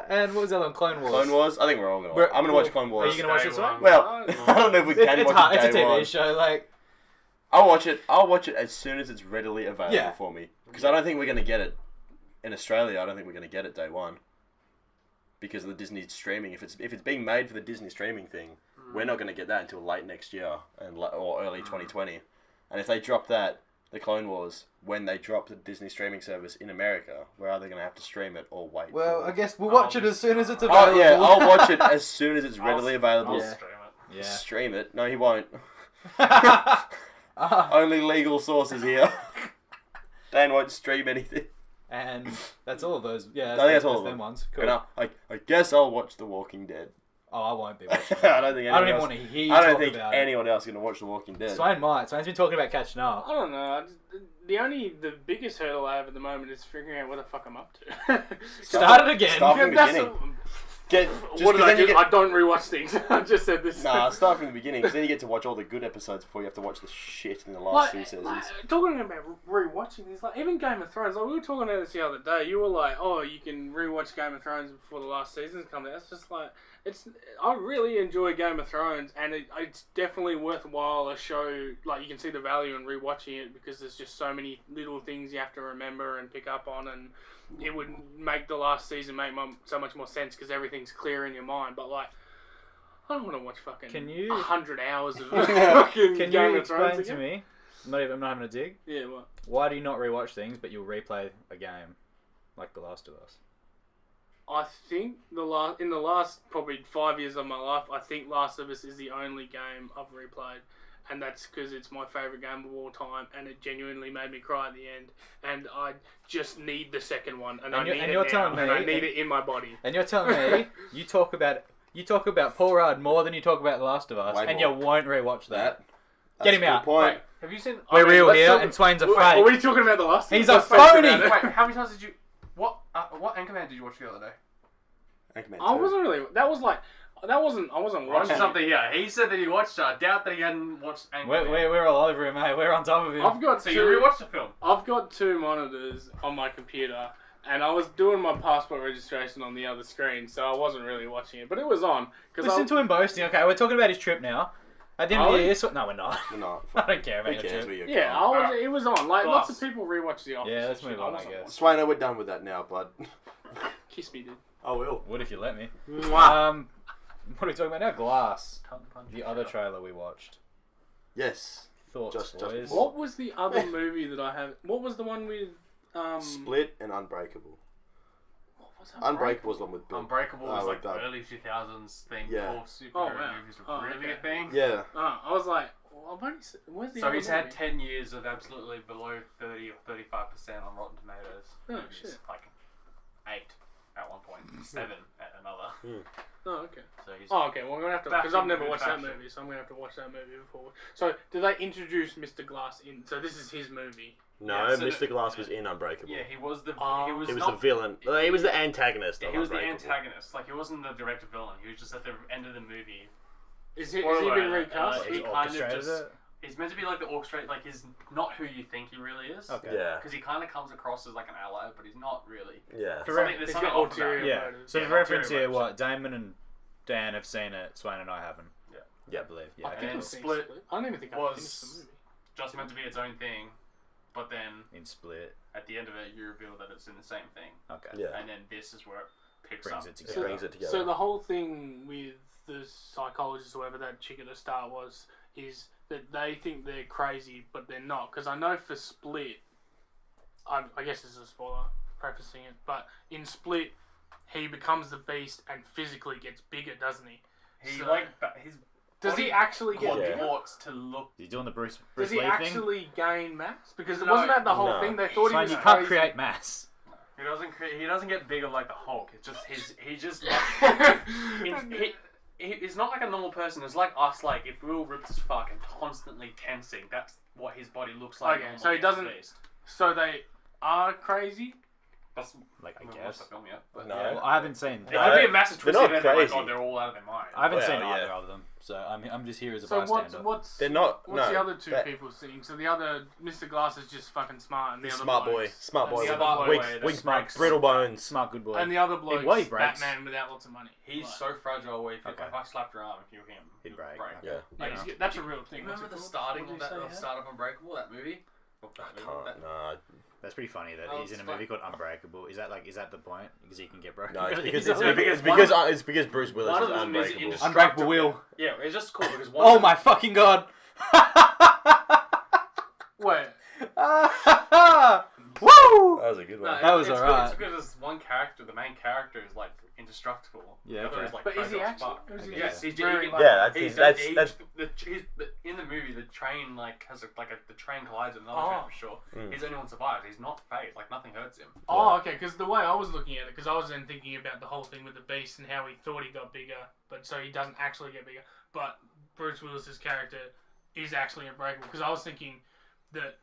and what was the other one? Clone Wars. Clone Wars? I think we're all going to watch. I'm going to watch Clone Are Wars. you going to watch Day this one? one. Well, I don't know if we can It's watch hard. it It's a day TV one. show. Like, I'll watch it. I'll watch it as soon as it's readily available Yeah. for me. Because I don't think we're going to get it in Australia. I don't think we're going to get it day one. Because of the Disney streaming. If it's being made for the Disney streaming thing, we're not going to get that until late next year or early 2020. And if they drop that, the Clone Wars, when they drop the Disney streaming service in America, we're either going to have to stream it or wait. well, for I guess we'll watch it as soon as it's Oh available. yeah, I'll watch it as soon as it's readily I'll available. Yeah. stream it. Yeah. Stream it? No, he won't. Ah, Only legal sources here. Dan won't stream anything. and that's all of those. Yeah, I think that's all of them them. ones. And Cool. I guess I'll watch The Walking Dead. Oh, I won't be watching. I don't think I don't anyone even else. want to hear you I don't talk think about anyone else is going to watch The Walking Dead. it. Swain might. Swain's been talking about catching up. I don't know. The biggest hurdle I have at the moment is figuring out what the fuck I'm up to. Start it again. Start from the That's beginning. what Just did 'cause I then do? you get- I don't rewatch things. I just said this. Nah, start from the beginning, because then you get to watch all the good episodes before you have to watch the shit in the last two seasons. Talking about rewatching things, like even Game of Thrones, like we were talking about this the other day. You were like, "Oh, you can rewatch Game of Thrones before the last season's come out." It's just like I really enjoy Game of Thrones, and it's definitely worthwhile a show. Like you can see the value in rewatching it because there's just so many little things you have to remember and pick up on, and it would make the last season make so much more sense because everything's clear in your mind. But like, I don't want to watch fucking Can you- 100 hours of fucking Can Game you of Thrones explain to again. me? I'm not having a dig. Yeah, what? Why do you not rewatch things, but you'll replay a game like The Last of Us? I think in the last probably 5 years of my life, I think Last of Us is the only game I've replayed, and that's because it's my favorite game of all time, and it genuinely made me cry at the end, and I just need the second one, and you're telling me- I need it in my body. And you're telling me you talk about Paul Rudd more than you talk about The Last of Us, Way and more. you won't rewatch that. That's Get him a good out. Point. Wait, have you seen? We're real let's here, talk- and Swain's a Wait, fake. Are we talking about the Last? He's Let's a face phony! about it. Wait, how many times did you? What Anchorman did you watch the other day? Anchorman I 2. wasn't really. I wasn't watching Watching it. something here. He said that he watched it. I doubt that he hadn't watched Anchorman. We're all over him, mate. We're on top of him. I've got So two. you rewatched the film? I've got two monitors on my computer, and I was doing my passport registration on the other screen, so I wasn't really watching it, but it was on. Listen to him boasting. Okay, we're talking about his trip now. At the end of Are the we? year, no, we're not. We're not. I don't care about Who your cares trip. where you're Yeah, going? it was on. Like, Glass. lots of people rewatch The Office. Yeah, let's and move shit. on, I wasn't guess. Swaino, we're done with that now, bud. Kiss me, dude. I will. Would if you let me. Mwah. What are we talking about now? Glass. The other trailer we watched. Yes. Thoughts, Just boys? before. What was the other movie that I have? What was the one with? Split and Unbreakable. What was Was Unbreakable was the one with Bill. Unbreakable was like like that. the early 2000s thing Yeah. before superhero Oh, wow. movies were Oh, really okay. a thing. Yeah. I was like, well, I've only where's the So other he's had movie? 10 years of absolutely below 30 or 35% on Rotten Tomatoes. Oh, He's shit. Like 8 at one point, 7 at another. Oh, okay. So he's Oh, okay. Well, I'm gonna have to Back because I've in never good watched that fashion. movie, so I'm gonna have to watch that movie before. So, did they introduce Mr. Glass in? So this is his movie. No, Yeah, so Mr. Glass was in Unbreakable. yeah, he was the Oh. he was He was not, the villain. He was the antagonist. Yeah, of he was the Unbreakable. antagonist. Like he wasn't the direct villain. He was just at the end of the movie. Has he Spoiler been alert, recast? he He's kind of orchestrated just. it. He's meant to be like the orchestrate. Like he's not who you think he really is. Okay. Yeah. Because he kind of comes across as like an ally, but he's not really. Yeah. For Something- there's He's something got off about ulterior him. Yeah. motives. So Yeah, for reference ulterior here, motives. what Damon and Dan have seen it. Swain and I haven't. Yeah. Yeah. I believe. I Yeah. think And I've then seen Split I don't even think I was- finished the movie. Just meant to be its own thing, but then In Split. at the end of it, you reveal that it's in the same thing, Okay. Yeah. and then this is where it picks Brings up. it It together. brings it together. So the whole thing with the psychologist, or whoever that chick at the start was, is that they think they're crazy, but they're not. Because I know for Split, I guess this is a spoiler, prefacing it, but in Split, he becomes the Beast and physically gets bigger, doesn't he? He So- like his Does he actually get Yeah. bigger? contorts to look. He's doing the Bruce Does he Lee thing. actually gain mass? Because No, wasn't that the whole no. thing? They thought he Swain, was you can't crazy. create mass. He doesn't. He doesn't get bigger like the Hulk. It's just he just. He's not like a normal person. It's like us. Like if we were ripped as fuck and constantly tensing, that's what his body looks like. Okay, normally so he as a doesn't- beast. So they are crazy? That's Like I haven't guess. watched the film yet, but No. yeah. Well, I haven't seen. It could be a massive They're twist not event. Like, crazy. oh, they're all out of their mind. I haven't Well, seen yeah. either of them, so I'm just here as a So bystander. what's They're not. what's no, the other two that- people seeing? So the other Mr. Glass is just fucking smart, and the other Smart boy. bloke's- Smart boy. and the with other weak, bloke- weak, smart, brittle bones. Smart good boy. and the other bloke's what, he breaks? Batman without lots of money. He's Like, so fragile. Where if, Okay. if I slapped your arm, if you were him, He'd you'd break. Yeah. Like, yeah, that's a real thing. Remember What's the it called? starting What of did you that? say, The yeah? start of Unbreakable, that movie. I can't. No. That's pretty funny that Oh, he's in a it's movie called Unbreakable. Is that the point? Because he can get broken. No, it's really because easily? it's because Bruce Willis One is of them is unbreakable. indestructible. Unbreakable Wheel. Yeah, it's just cool because one. Oh of my fucking god! Wait, Woo! That was a good one. That was it's alright. It's because one character, the main character, is like indestructible. Yeah, The other okay. is like but is he fragile as actually? fuck. Or is he Yes, just he's very, he- like- Yeah, He's that's in the movie. The train like has the train collides with another Oh. train for sure. Mm. He's the only one survives. He's not phased. Like nothing hurts him. Oh, okay. Because the way I was looking at it, because I was then thinking about the whole thing with the Beast and how he thought he got bigger, but so he doesn't actually get bigger. But Bruce Willis's character is actually unbreakable. Because I was thinking that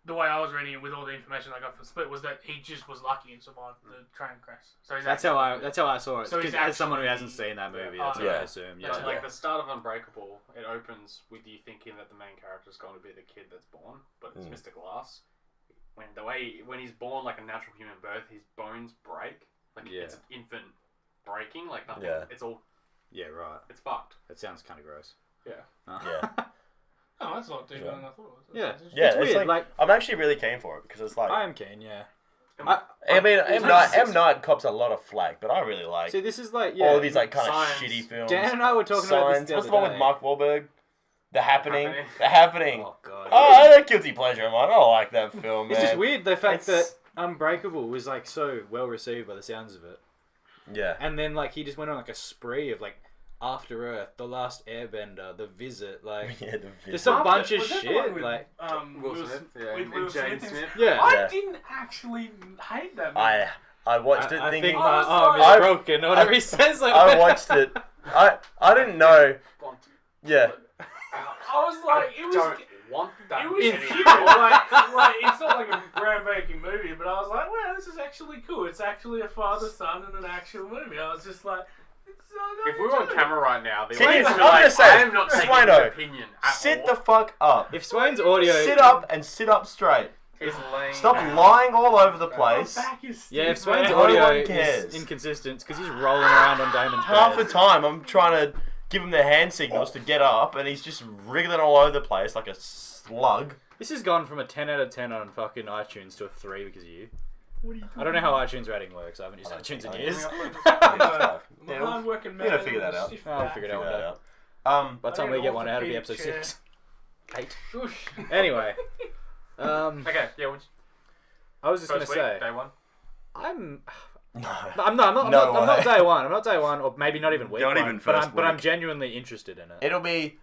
the way I was reading it with all the information I got from Split was that he just was lucky and survived the train crash. So he's That's actually- how I saw it. So he's Because as someone who actually- hasn't seen that movie, Yeah. that's what Yeah. I assume. Yeah, Yeah. like the start of Unbreakable, it opens with you thinking that the main character is going to be the kid that's born, but it's Mr. Glass. When he's born like a natural human birth, his bones break. Like Yeah. it's an infant breaking. Like nothing. Yeah. It's all. Yeah, right. It's fucked. That sounds kind of gross. Yeah. Yeah. Oh, that's a lot deeper Yeah. than I thought it was. Yeah. That's Yeah, It's weird, like- I'm actually really keen for it because it's like I am keen. Yeah. I mean It's M like Night, M Night cops a lot of flack, but I really like See, this is like all of these like kind of Signs. shitty films. Dan and I were talking about this Signs. the What's other the one with day. Mark Wahlberg? The Happening. Happening. The Happening. Oh god. Oh, that's a guilty pleasure of mine. I like that film, man. It's just weird the fact It's- that Unbreakable was like so well received by the sounds of it, Yeah. and then like he just went on like a spree of like After Earth, The Last Airbender, The Visit, like Yeah, the just a video. bunch of Was that the shit. one with, Like Will Smith, yeah, with and Will Jane Smith. Smith. yeah. I Yeah. didn't actually hate that movie. I watched it I thinking think I my was arm like- is broken or whatever he says. Like I watched it. I didn't know. Yeah. I was like, it was. Don't want that. It was anymore. cute. like it's not like a groundbreaking movie, but I was like, wow, this is actually cool. It's actually a father-son and an actual movie. I was just like, If we were on camera right now, the See, audience would I'm be like, gonna say, I am not taking Swino, his opinion at Sit all. the fuck up. if Swain's audio, Sit up and sit up straight. He's laying Stop down. lying all over the place. back is yeah, if stiff, Swain's man. No audio one is cares. inconsistent, because he's rolling around on Damon's Half the bed. time I'm trying to give him the hand signals to get up, and he's just wriggling all over the place like a slug. This has gone from a 10 out of 10 on fucking iTunes to a 3 because of you. I don't know how iTunes rating works. I haven't used iTunes in years. I'm a Yeah, we'll- hard-working man. we're gonna figure that out. Stiff I'll back. figure it out Figure one that day. out. By the time I we need get an one out, it'll be orthopedic episode chair. 6. 8. Shush. Anyway, Okay, yeah, I was just going first to week, say, day one. No. But I'm not day one. I'm not day one, or maybe not even week Not one. even but first I'm week. genuinely interested in it. It'll be.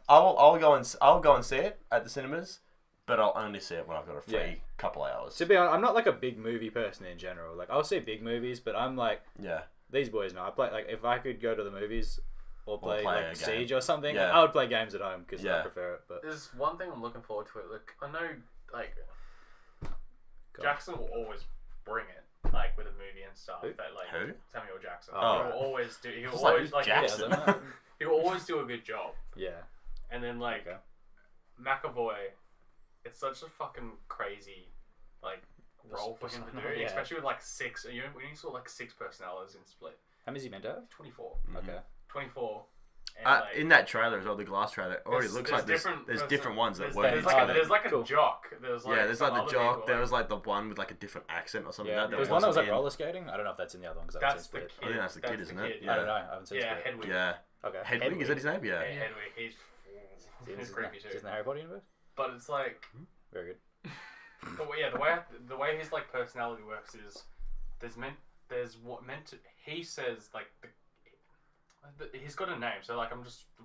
I'll go and see it at the cinemas, but I'll only see it when I've got a free couple hours. To be honest, I'm not like a big movie person in general. Like I'll see big movies, but I'm like Yeah. these boys know. I play like if I could go to the movies or play play a like game. Siege or something, Yeah. I would play games at home because Yeah. I prefer it. But There's one thing I'm looking forward to. Like I know, like Go. Jackson will always bring it, like with a movie and stuff. Who? That like Who? Samuel Jackson. Oh. He'll always do. He'll It's like, always who's like Jackson? Yeah, he'll always do a good job. yeah. And then like Okay. McAvoy, it's such a fucking crazy like role for him to do, Yeah. especially with like six. You know, when you saw like 6 personalities in Split, How many is he meant to have? 24, Okay. 24. And, like, In that trailer as well, the Glass trailer, already there's- looks there's like there's different different ones that there's, work. there's Oh, like, that- there's like a cool. jock. There's like There's like some the other jock. people, There was like the one with like a different accent or something. Yeah, Like that. there was one that was like wasn't in- roller skating. I don't know if that's in the other one because I haven't That's seen the Split. kid. I think that's the kid, isn't it? I don't know. I haven't seen Yeah, Split. Hedwig. Yeah. Okay. Hedwig, is that his name? Yeah. Yeah, Hedwig. He's He's creepy Is too. in the Harry Potter universe? But it's like Very good. the way his like personality works is there's what meant to he says like he's got a name, so like I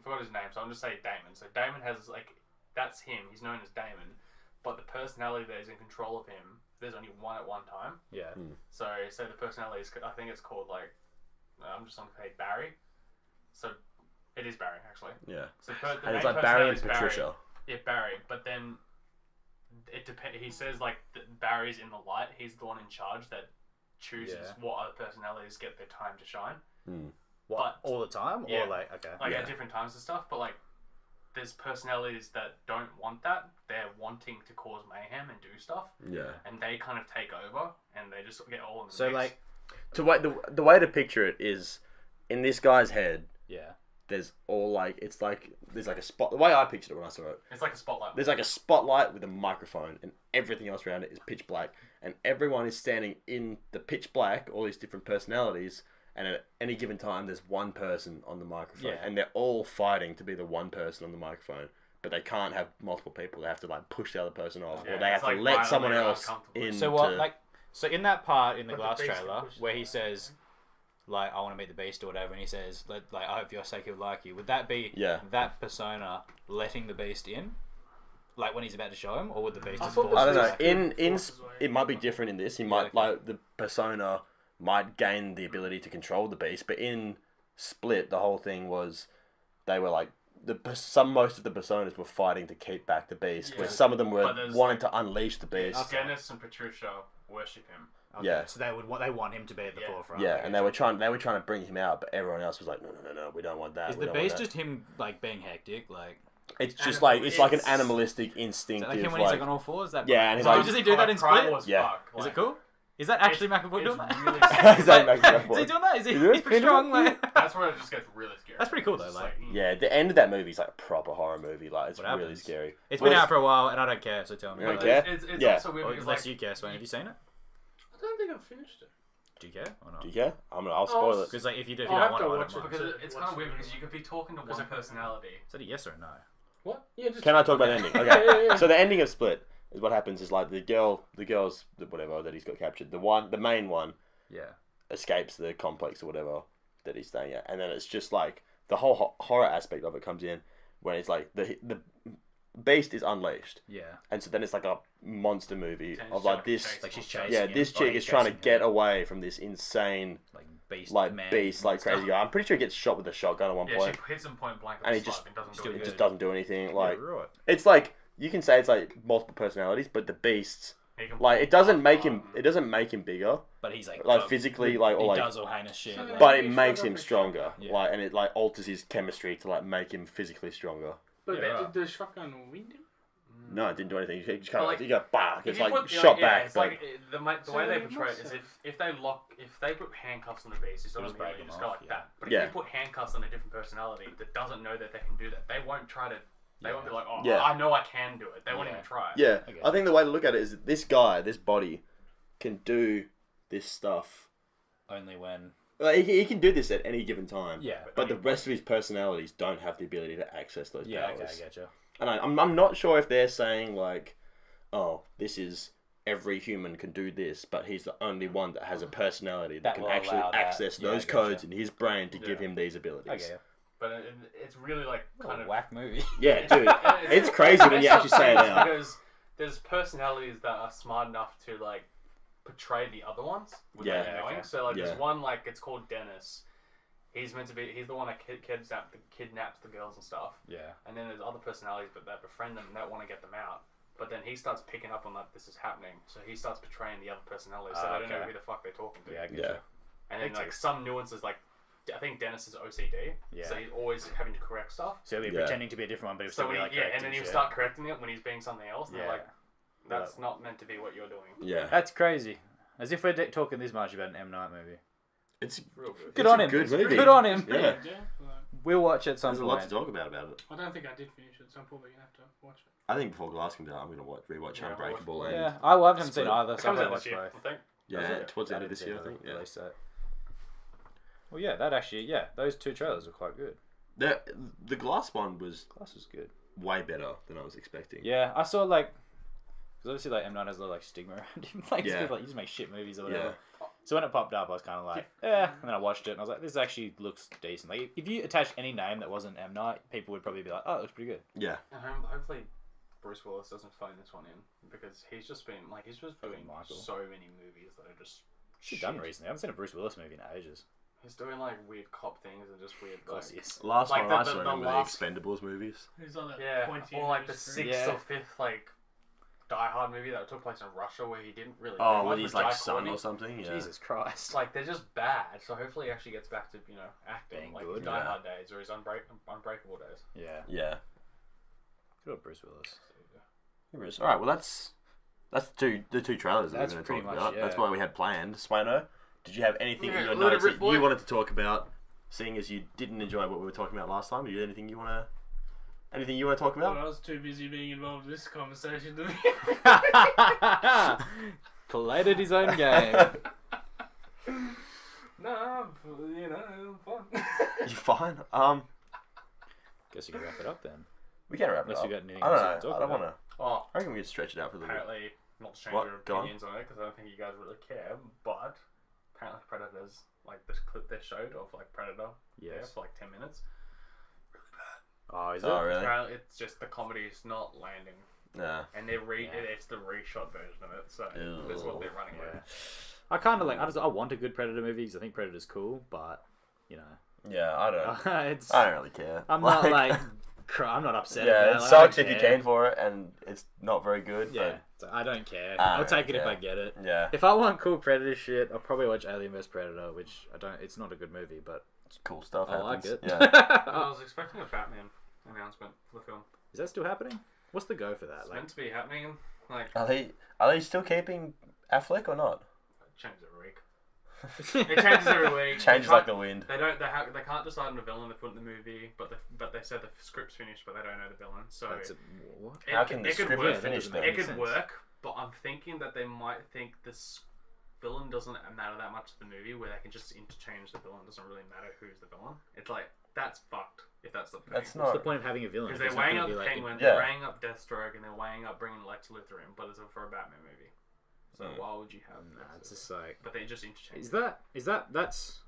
forgot his name, so I'm just saying Damon. So Damon has like that's him. He's known as Damon, but the personality that is in control of him, there's only one at one time. Yeah. So say the personality is I think it's called like I'm just on the page Barry. So it is Barry actually. Yeah. So the And it's main like Barry and personality is Patricia. Yeah, Barry. But then it depends. He says like Barry's in the light. He's the one in charge that chooses Yeah. what other personalities get their time to shine. What? All the time? Yeah. Or like okay. Like Yeah. at different times and stuff. But like there's personalities that don't want that. They're wanting to cause mayhem and do stuff, Yeah. and they kind of take over, and they just get all in the So mix. like The way to picture it is, in this guy's head, yeah. there's all like there's like a spot. The way I pictured it when I saw it, it's like a spotlight. there's like a spotlight with a microphone, and everything else around it is pitch black, and everyone is standing in the pitch black, all these different personalities, and at any given time there's one person on the microphone, Yeah. and they're all fighting to be the one person on the microphone, but they can't have multiple people. They have to like push the other person off, Yeah, or they have it's, to like, let someone violently else uncomfortable. in. So what like so in that part in the But the Glass beast trailer can push where he them. says like I want to meet the beast or whatever, and he says like I hope for your sake he'll like you. Would that be Yeah. that persona letting the beast in, like when he's about to show him, or would the beast I just thought force I don't him know. back? In Forces away. it might be different in this. He might okay. like the persona might gain the ability to control the beast, but in Split, the whole thing was they were like most of the personas were fighting to keep back the beast, where Yeah. some of them were But there's, wanting to unleash the beast. Dennis and Patricia worship him. Okay, Yeah. So they want him to be at the Yeah. forefront. Yeah, Okay, and they were trying to bring him out, but everyone else was like, no, we don't want that. Is we the don't want beast that." just him like being hectic? Like It's just like it's like an It's- animalistic, is that instinctive. like him when he's like on all fours? That Yeah, and he's so like- does he do that in Primal Split? as Yeah. fuck, Is it like, cool? Is that actually it's- McAvoy doing it's that? really Is that McAvoy? Is he doing that? Is he? Is it? He's pretty strong. Like That's where it just gets really scary. That's pretty cool, It's though, just like- Yeah, the end of that movie is like a proper horror movie. Like it's What really happens? scary. it's Well, been out for a while, and I don't care. So tell me. You don't But care? It's Yeah. also weird Or because unless like, you care, Swain. Have you seen it? I don't think I've finished it. Do you care or not? Do you care? I'll spoil it. Because like if you do, if I'll you have don't to want watch to, it. because it's kind What's of weird the- because you could be talking to Because one I- personality. Is that a yes or a no? What? Yeah, just Can I talk about the ending? Okay. Yeah. So the ending of Split is what happens is like the girl's whatever that he's got captured. The main one Yeah. escapes the complex or whatever that he's staying at, and then it's just like the whole horror aspect of it comes in when it's like the beast is unleashed, Yeah. and so then it's like a monster movie And of it's like like this. chasing Like she's monsters. chasing. Yeah, him. this Oh, chick he's is trying to chasing get him. away from this insane, Like beast. like man. beast, like crazy guy. I'm pretty sure he gets shot with a shotgun at one Yeah, point, she hits him point blank And and he just- doesn't still do it it. just doesn't do anything. Like Yeah, right. it's like you can say it's like multiple personalities, but the beast, He can like pull it doesn't up, make him bigger, But he's like physically, like or he like, does all heinous shit. So like- but it He's makes shot him up a stronger. Yeah. Like, and it like alters his chemistry to like make him physically stronger. But Yeah, right. did the shotgun wind him? No, it didn't do anything. You just But, kind of like, like, you go bah. If It's you like put- shot yeah, back, It's but like the way So they it portray it must is if they put handcuffs on the beast, it's not Just immediately break just them go off, like yeah. that. But if Yeah. you put handcuffs on a different personality that doesn't know that they can do that, they won't try to. They won't be like, oh, Yeah. I know I can do it. They won't Yeah. even try. yeah, I guess. I think the way to look at it is that this guy, this body, can do this stuff. Only when. Like, he can do this at any given time. Yeah. But the rest of his personalities don't have the ability to access those Yeah. powers. Okay, I get you. And I'm not sure if they're saying like, oh, this is every human can do this, but he's the only one that has a personality that That can will actually allow that. access Yeah, those I gotcha. codes in his brain to give him these abilities. Okay. But it's really like kind of whack movie. Yeah, dude, it's crazy when you actually say it out. Because there's personalities that are smart enough to like portray the other ones without Yeah, knowing. okay. So like Yeah. there's one like it's called Dennis. He's the one that kidnaps the girls and stuff. Yeah. And then there's other personalities that befriend them and that want to get them out. But then he starts picking up on that this is happening. So he starts portraying the other personalities. So they don't know okay. who the fuck they're talking to. Yeah. I get Yeah. you. And then Makes like sense. some nuances like I think Dennis is OCD. Yeah. So he's always having to correct stuff. So he'll be Yeah. pretending to be a different one, but he'll So still when be like and then he'll start correcting it when he's being something else. And they're like, that's not meant to be what you're doing. Yeah, That's crazy. As if we're talking this much about an M Night movie. it's Real good. Good It's on a him. good movie. Good on him. Yeah. Like, We'll watch it some there's a lot point. to talk about it. I don't think I did finish it, so I'm probably gonna have to watch it. I think before Glass comes out, I'm gonna rewatch Yeah, Unbreakable and Yeah, I haven't seen Split. either, It so I'm comes gonna out watch this year, both. I think. yeah, towards the end of this year, I think. Yeah. Release that. Well, yeah, that actually, yeah, those two trailers are quite good. The Glass one was Glass was good. way better than I was expecting. Yeah, I saw like, because obviously like M Night has a lot of like stigma around him. Like, Yeah. people like, you just make shit movies or whatever. Yeah. So when it popped up, I was kind of like, and then I watched it and I was like, this actually looks decent. Like, if you attached any name that wasn't M Night, people would probably be like, oh, it looks pretty good. Yeah. And hopefully Bruce Willis doesn't phone this one in because he's just doing Michael. so many movies that are just She's done recently. I haven't seen a Bruce Willis movie in ages. He's doing like weird cop things and just weird. Of course, like, yes. Last Like one I the saw him the in the last- Expendables movies. He's on that Yeah, pointy or like the nose sixth Yeah. or fifth like Die Hard movie that took place in Russia where he didn't really. do Oh, much when with he's like Jai son Courtney. or something. Yeah. Jesus Christ. Like they're just bad. So hopefully he actually gets back to acting Being like good, his Die yeah. Hard days or his Unbreakable days. Yeah. Yeah. Good old Bruce Willis. All right. Well, that's the two trailers that That's we're going to pretty talk much, about. yeah. That's what we had planned. Swano, did you have anything in Yeah, your let it notes rip, that boy. you wanted to talk about? Seeing as you didn't enjoy what we were talking about last time, anything you want to talk Well, about? I was too busy being involved in this conversation to Played his own game. No, I'm fun. You fine? Guess you can wrap it up then. We can wrap it Unless up. you got anything I don't else know. to talk I don't about. want to. Oh, I reckon we could stretch it out for a little bit. apparently, not to change What? your Go on. opinions on it because I don't think you guys really care, but apparently Predators, like this clip they showed of like Predator, there Yes. for like 10 minutes. Oh, is it? Oh, really? Apparently, it's just the comedy is not landing, Yeah. and it's the reshot version of it, so Ew. that's what they're running Yeah. with. I kind of like. I want a good Predator movie because I think Predator's cool, but you know, Yeah, I don't. it's. I don't really care. I'm not like. I'm not upset. Yeah, about it Like, I sucks don't if you care. came for it and it's not very good. Yeah, so I don't care. I I'll don't take it if care. I get it. But yeah, If I want cool Predator shit, I'll probably watch Alien vs Predator, which I don't. It's not a good movie, but it's cool stuff I like happens. it. Yeah. I was expecting a Batman announcement for the film. Is that still happening? What's the go for that? It's Like, meant to be happening. Like Are they still keeping Affleck or not? it changes every week. It changes every week. Changes They like can't- the wind. They can't decide on the villain to put in the movie, but they said the script's finished, but they don't know the villain. So that's a, what? it, How can the it could script work. be finished That then? doesn't It make could sense. work, but I'm thinking that they might think this villain doesn't matter that much to the movie, where they can just interchange the villain. It doesn't really matter who's the villain. It's like that's fucked if that's the thing. That's What's not. the point of having a villain? Because if they're it's not weighing gonna up be like- Penguin, Yeah. they're weighing up Deathstroke, and they're weighing up bringing Lex Luthor in, but it's for a Batman movie. So why would you have Nah, that? it's just like. But they just interchange. Is that's?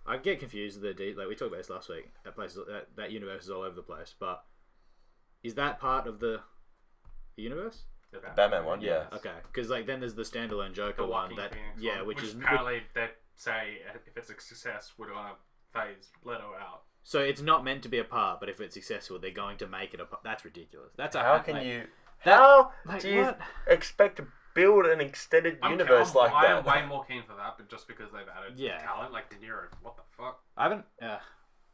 I get confused with like we talked about this last week. That place, that universe is all over the place. But is that part of the universe? The Batman one, yeah. Okay, because like then there's the standalone Joker The one Joaquin that Phoenix yeah, one, which is apparently they say if it's a success, we're gonna phase Leto out. so it's not meant to be a part, but if it's successful, they're going to make it a part. That's ridiculous. That's a How like, can you? that- How like, do you what? expect to build an extended universe like I am that? way more keen for that, but just because they've added Yeah. talent like De Niro, what the fuck? I haven't.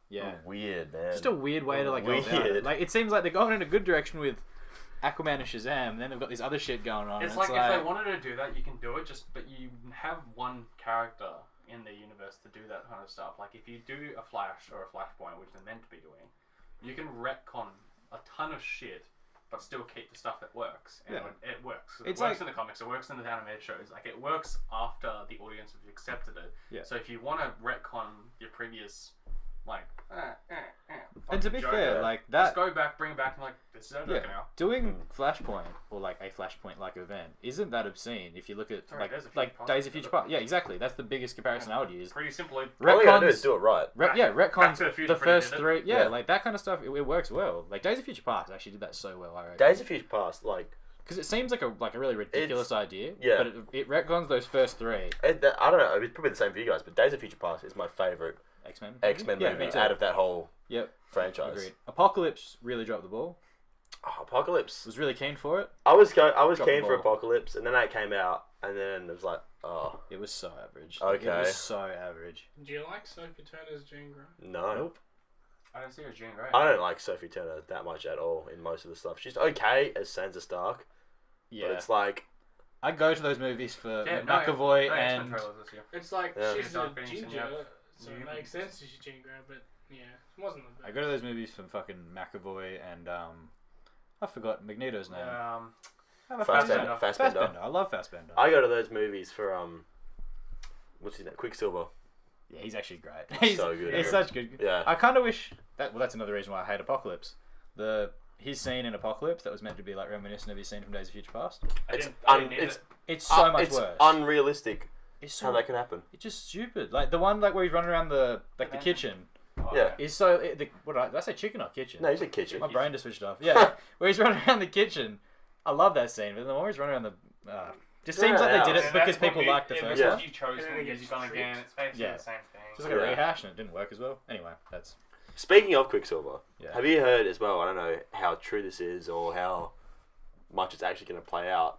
Yeah, Weird, man. just a weird way to like go about Weird. it. Like it seems like they're going in a good direction with Aquaman and Shazam, and then they've got this other shit going on. It's and like if they wanted to do that, you can do it. But you have one character in the universe to do that kind of stuff. Like if you do a Flash or a Flashpoint, which they're meant to be doing, you can retcon a ton of shit, but still keep the stuff that works. And Yeah. it works. It's It works like- in the comics. It works in the animated shows. Like it works after the audience has accepted it. Yeah. So if you want to retcon your previous like. And to be Joker. fair, like Just that, go back, bring it back, and like this is our Joker now. doing Flashpoint or like a Flashpoint like event isn't that obscene if you look at Sorry, Days of Future like Past. Days of Future Past. Yeah, exactly. That's the biggest comparison I would use. Pretty simply. All you gotta do Retcons, is do it right. Back retcons to the Future the pretty first did it. three. Yeah, Yeah. like that kind of stuff. It works well. Like Days of Future Past actually did that so well. I reckon. Days of Future Past, like Because it seems like a really ridiculous idea. yeah. But it retcons those first three. I don't know. It's probably the same for you guys, but Days of Future Past is my favorite X-Men. X-Men Yeah, movie me too. out of that whole Yep. franchise. Agreed. Apocalypse really dropped the ball. Oh, Apocalypse. Was really keen for it. I was Drop keen the for ball. Apocalypse, and then that came out, and then it was like, oh It was so average. Okay. It was so average. Do you like Sophie Turner's Jean Grey? no. Nope. I don't see a Jean Grey. I don't like Sophie Turner that much at all in most of the stuff. She's okay as Sansa Stark, Yeah. but it's like I go to those movies for Yeah, McAvoy no X-Men and trailers this year. It's like Yeah. she's She's a not finishing ginger, yet. so You- it makes sense that she's Jean Grey, but yeah, it wasn't the I best. go to those movies for fucking McAvoy and I forgot Magneto's name. Fassbender. Fassbender. I love Fassbender. I go to those movies for what's his name? Quicksilver. Yeah, he's actually great. He's so good. He's such good. Yeah. I kind of wish that. Well, that's another reason why I hate Apocalypse. His scene in Apocalypse that was meant to be like reminiscent of his scene from Days of Future Past. It's it's It's so much it's worse. unrealistic It's how so. that can happen. It's just stupid. Like the one like where he's running around the kitchen Yeah. is so. Did I say chicken or kitchen? No, he's a kitchen. My brain just switched off. Yeah, where he's running around the kitchen. I love that scene, but the one where he's running around the. Just seems like they did it because people liked the first Yeah. one. You chose And then one, it yes, gets you've done again. It's basically Yeah. the same thing. Just like a Yeah. rehash, and it didn't work as well. Anyway, that's Speaking of Quicksilver, Yeah. have you heard as well? I don't know how true this is or how much it's actually going to play out,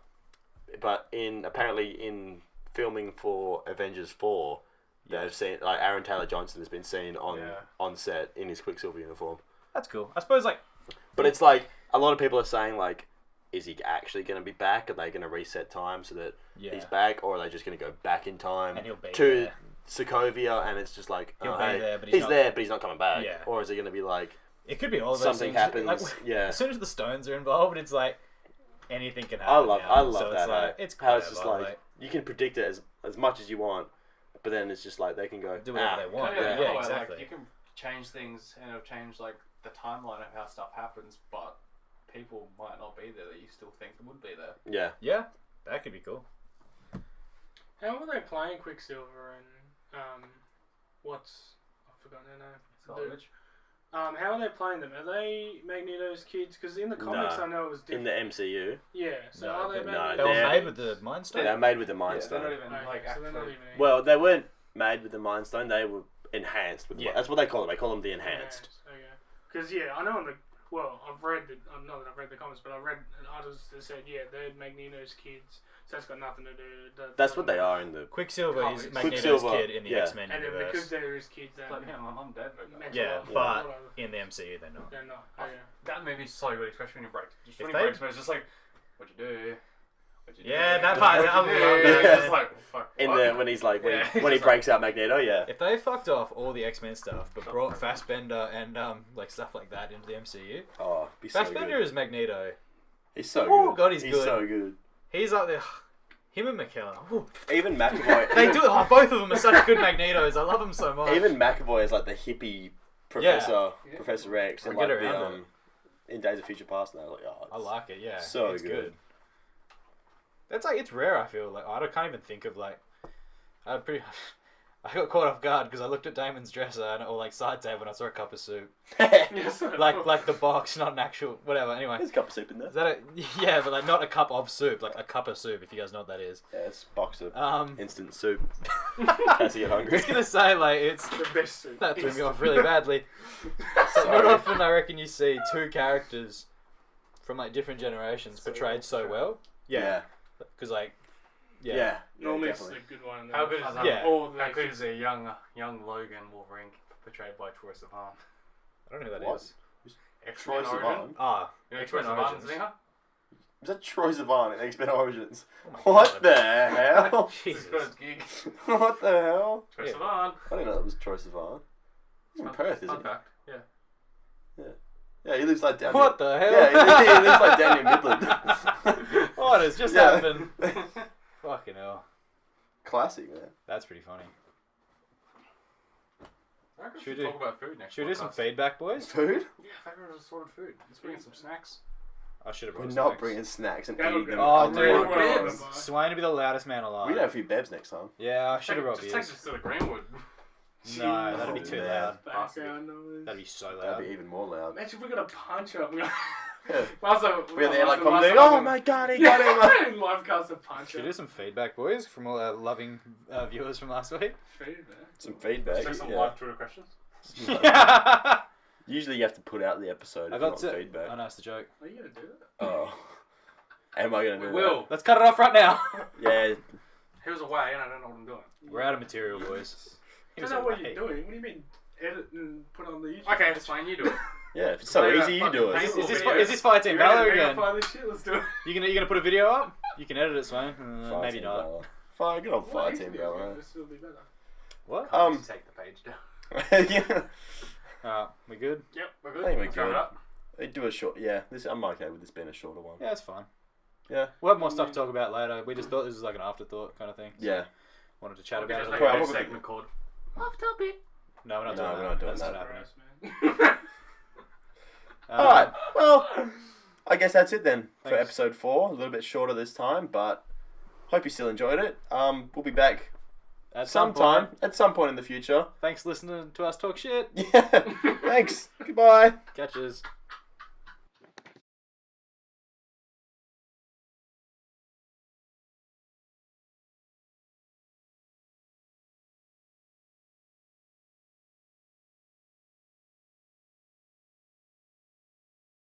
but apparently in filming for Avengers 4, they've seen like Aaron Taylor Johnson has been seen on set in his Quicksilver uniform. that's cool. I suppose like But it's like a lot of people are saying like, is he actually going to be back? Are they going to reset time so that yeah, he's back, or are they just going to go back in time and he'll be to there. Sokovia? And it's just like, He'll oh, be hey, there, but he's not- there, but he's not coming back. Yeah. Or is it going to be like It could be all of those something things. happens? Like, yeah. as soon as the stones are involved, it's like anything can happen. I love now. So that. It's like, it's how it's just clever, like you can predict it as much as you want, but then it's just like they can go do whatever they want. yeah. Yeah, Like, exactly. you can change things and it'll change like the timeline of how stuff happens, but people might not be there that you still think would be there. Yeah. Yeah, that could be cool. How were they playing Quicksilver and I've forgotten her name. Salvage. How are they playing them? Are they Magneto's kids? Because in the comics, No. I know it was In different. the MCU, Yeah, so No, are they they're- Magneto? They were they're- made with the Mind Stone. they're made with the Mind Yeah, they're not Stone. even Okay, like so they're not actually. even Well, they weren't made with the Mind Stone. They were enhanced with. Yeah. That's what they call them. They call them the enhanced. Okay. Because I know I've read not that I've read the comments, but I've read artists that said they're Magneto's kids, so that's got nothing to do. That's what they are in the. Quicksilver Comics. is Magneto's Quicksilver, kid in the yeah. X-Men And then universe. because they're his kids, they're Like, yeah, my mum, dad, mental Yeah, health, but whatever. in the MCU they're not. They're not. Okay. that movie's so good, especially when he breaks. Just when If he they- breaks, it's just like, what'd you do? What'd you Yeah, do? that part- What'd I you do? love that. It's just like, fuck. In what? the when he's like when Yeah. he, when he breaks out Magneto, yeah. If they fucked off all the X-Men stuff, but brought Fassbender and like stuff like that into the MCU, Oh, be so Fassbender good. is Magneto. He's so Oh, good. God, he's good. so good. He's up there. Him and McKellen. Ooh. Even McAvoy. They do. Oh, both of them are such good Magnetos. I love them so much. Even McAvoy is like the hippie professor, Professor Rex, I and get like around the in Days of Future Past. And I was like, oh, I like it. Yeah, So it's good. That's like it's rare. I feel like I can't even think of like. I got caught off guard because I looked at Damon's dresser or like side table and I saw a cup of soup, Yes. like the box, not an actual whatever. Anyway, There's a cup of soup in there. is that yeah, but like not a cup of soup, like a cup of soup. If you guys know what that is. Yeah, it's a box of instant soup. As you get I hungry. was gonna say like it's The best suit. that threw me off really badly. So not often I reckon you see two characters from like different generations portrayed so well. Yeah. Because like Yeah. Normally it's definitely. a good one. How good is that? Yeah. All How good is a young Logan Wolverine portrayed by Troy Sivan? I don't know who that What? is. Troy X-Men Origin? Sivan? Ah, You know X-Men Troy Sivan, Origins. Zinger? Is that Troy Sivan in X-Men Origins? oh my What God. the hell? He's Jesus. got his gig. What the hell? Troy Yeah. Sivan. I didn't know that was Troy Sivan. He's from Perth, isn't Fun he? fact. Yeah. Yeah, he lives like down What near... the hell? Yeah, he lives like down near Midland. What has just Yeah. happened? Fucking hell. Classic, man. That's pretty funny. I reckon we Should should we talk about food next Should we do some podcast. feedback, boys? Food? Yeah, favorite assorted food. Let's bring in some snacks. I should have We're brought not snacks. bringing snacks and That'll eating them. go. Oh, on the dude. podcast. Swain to be the loudest man alive. We can have a few bevs next time. Yeah, I should have brought Just take beers. this to the Greenwood. No, that'd be Oh, too man. loud. Background noise. That'd be so loud. That'd be even more loud. Imagine if we got a punch up. Yeah. Last time, We're there like last commenting, time- oh my god, he got him! Live cast a punch Should we up. do some feedback, boys, from all our loving viewers from last week? Feed, man. Some feedback. Take some yeah. live Twitter questions. I Usually you have to put out the episode if you got want to. feedback. I know it's the joke. Are you gonna do that? Oh. Am I going to do Will. Let's cut it off right now. that? Yeah. He was away and I don't know what I'm doing. We're out of material, boys. I don't know what you're doing. What do you mean? Edit and put on the YouTube. Okay, it's fine. You do it. Yeah, if it's so Play easy, you that do fucking it. paint. Is this Fire Team You ready Valor to again? verify this shit? Let's do it. You gonna put a video up? You can edit it, Swain. Fire Maybe Team not. Valor. Fire, good old Fire Well, Team YouTube Valor, video, right? This will be better. What? Just take the page down. Yeah. Alright, we good? Yep, we're good. I think we're Let's wrap good. it up. They do a short, yeah. I'm okay with this being a shorter one. Yeah, it's fine. Yeah. We'll have more stuff to talk about later. We just thought this was like an afterthought kind of thing. Yeah. Wanted to chat Okay, about just it. make a a little Probably- new segment called Off Topic. No, we're not No, doing we're that. not doing That's that. not happening. Gross, man. Alright, well, I guess that's it then for Thanks. episode 4. A little bit shorter this time, but hope you still enjoyed it. We'll be back At some sometime, point. at some point in the future. Thanks for listening to us talk shit. Yeah. Thanks. Goodbye. Catches.